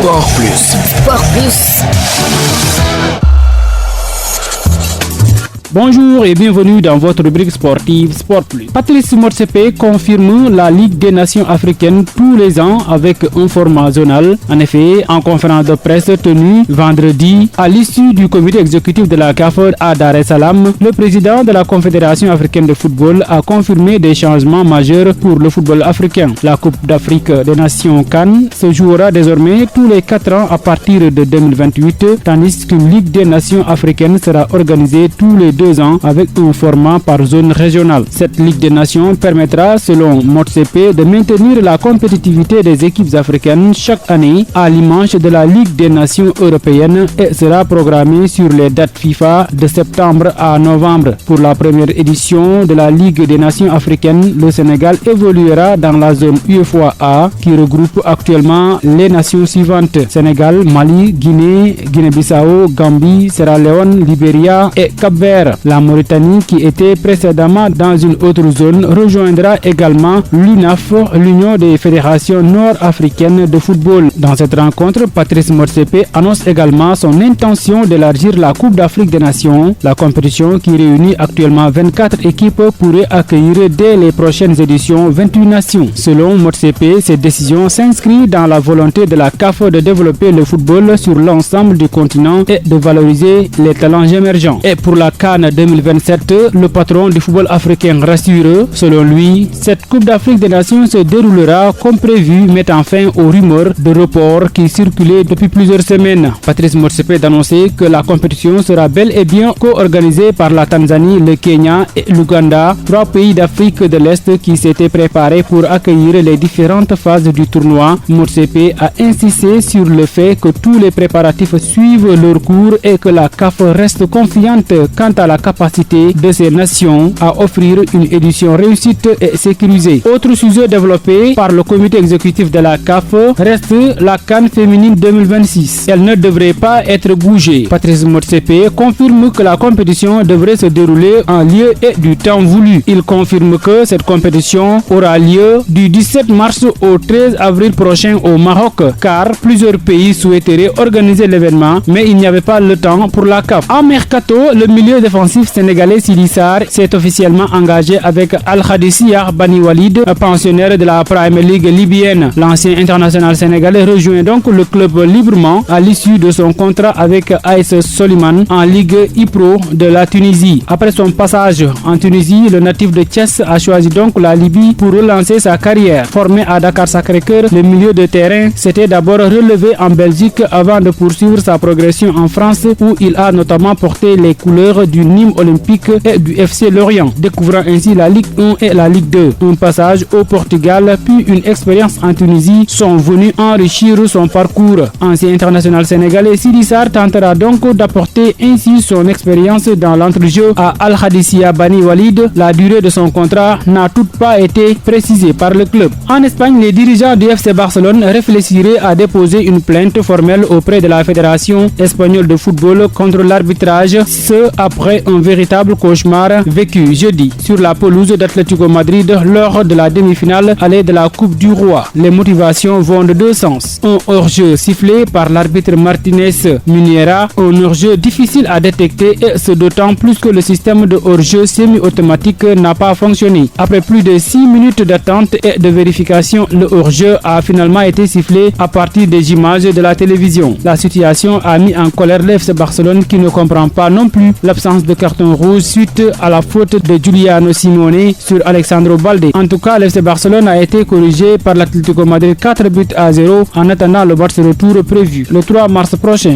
Sport Plus. Sport Plus. Bonjour et bienvenue dans votre rubrique sportive Sport Plus. Patrice Motsepe confirme la Ligue des Nations africaines tous les ans avec un format zonal. En effet, en conférence de presse tenue vendredi à l'issue du comité exécutif de la CAF à Dar es Salaam, le président de la Confédération africaine de football a confirmé des changements majeurs pour le football africain. La Coupe d'Afrique des Nations CAN se jouera désormais tous les 4 ans à partir de 2028, tandis qu'une Ligue des Nations africaines sera organisée tous les 2 ans avec un format par zone régionale. Cette Ligue des Nations permettra, selon Motsepe, de maintenir la compétitivité des équipes africaines chaque année à l'image de la Ligue des Nations européennes et sera programmée sur les dates FIFA de septembre à novembre. Pour la première édition de la Ligue des Nations africaines, le Sénégal évoluera dans la zone UEFA qui regroupe actuellement les nations suivantes: Sénégal, Mali, Guinée, Guinée-Bissau, Gambie, Sierra Leone, Libéria et Cap-Vert. La Mauritanie, qui était précédemment dans une autre zone, rejoindra également l'UNAF, l'Union des fédérations nord-africaines de football. Dans cette rencontre, Patrice Motsepe annonce également son intention d'élargir la Coupe d'Afrique des Nations. La compétition, qui réunit actuellement 24 équipes, pourrait accueillir dès les prochaines éditions 28 nations. Selon Motsepe, cette décision s'inscrit dans la volonté de la CAF de développer le football sur l'ensemble du continent et de valoriser les talents émergents. Et pour la CAN 2027, le patron du football africain rassure. Selon lui, cette Coupe d'Afrique des Nations se déroulera comme prévu, mettant fin aux rumeurs de report qui circulaient depuis plusieurs semaines. Patrice Motsepe d'annoncer que la compétition sera bel et bien co-organisée par la Tanzanie, le Kenya et l'Ouganda, 3 pays d'Afrique de l'Est qui s'étaient préparés pour accueillir les différentes phases du tournoi. Motsepe a insisté sur le fait que tous les préparatifs suivent leur cours et que la CAF reste confiante quant à la capacité de ces nations à offrir une édition réussite et sécurisée. Autre sujet développé par le comité exécutif de la CAF reste la CAN féminine 2026. Elle ne devrait pas être bougée. Patrice Motsepe confirme que la compétition devrait se dérouler en lieu et du temps voulu. Il confirme que cette compétition aura lieu du 17 mars au 13 avril prochain au Maroc, car plusieurs pays souhaiteraient organiser l'événement, mais il n'y avait pas le temps pour la CAF. En mercato, le milieu défensif sénégalais Sidi Sarr s'est officiellement engagé avec Al-Khadisiyah Bani Walid, pensionnaire de la Premier League libyenne. L'ancien international sénégalais rejoint donc le club librement à l'issue de son contrat avec AS Soliman en Ligue Ipro de la Tunisie. Après son passage en Tunisie, le natif de Thiès a choisi donc la Libye pour relancer sa carrière. Formé à Dakar Sacré-Cœur, le milieu de terrain s'était d'abord relevé en Belgique avant de poursuivre sa progression en France, où il a notamment porté les couleurs du Nîmes Olympique et du FC Lorient, découvrant ainsi la Ligue 1 et la Ligue 2. Un passage au Portugal puis une expérience en Tunisie sont venus enrichir son parcours. Ancien international sénégalais, Sidi Sarr tentera donc d'apporter ainsi son expérience dans l'entrejeu à Al-Khadisiyah Bani Walid. La durée de son contrat n'a toutefois pas été précisée par le club. En Espagne, les dirigeants du FC Barcelone réfléchiraient à déposer une plainte formelle auprès de la Fédération espagnole de football contre l'arbitrage, ce après un véritable cauchemar vécu jeudi sur la pelouse d'Atlético Madrid lors de la demi-finale allée de la Coupe du Roi. Les motivations vont de 2 sens. Un hors-jeu sifflé par l'arbitre Martinez Muniera, un hors-jeu difficile à détecter et ce d'autant plus que le système de hors-jeu semi-automatique n'a pas fonctionné. Après plus de 6 minutes d'attente et de vérification, le hors-jeu a finalement été sifflé à partir des images de la télévision. La situation a mis en colère l'FC Barcelone qui ne comprend pas non plus l'absence de carton rouge suite à la faute de Giuliano Simone sur Alexandro Balde. En tout cas, l'FC Barcelone a été corrigé par l'Atlético Madrid 4-0 en attendant le match retour prévu le 3 mars prochain.